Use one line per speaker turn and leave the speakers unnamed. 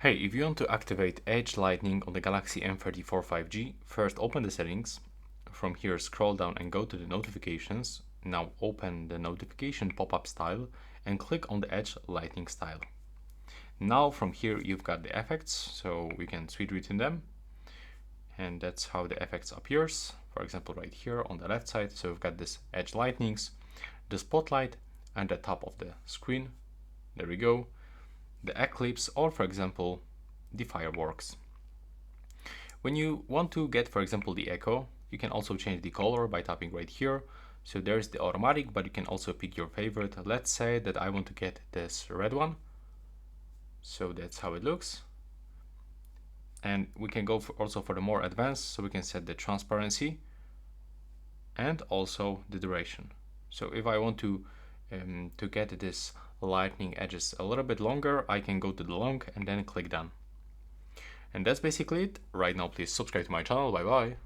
Hey, if you want to activate edge lighting on the Galaxy M34 5G, first open the settings. From here scroll down and go to the notifications. Now open the notification pop-up style and click on the edge lighting style. Now from here you've got the effects, so we can switch between them. And that's how the effects appears. For example, right here on the left side, so we've got this edge lightnings, the spotlight, and the top of the screen. There we go. The eclipse, or for example the fireworks. When you want to get, for example, the echo, you can also change the color by tapping right here. So there's the automatic, but you can also pick your favorite. Let's say that I want to get this red one, so that's how it looks. And we can go also for the more advanced, so we can set the transparency and also the duration. So if I want to get this lightning edges a little bit longer, I can go to the long and then click done. And that's basically it. Right now, please subscribe to my channel. Bye bye.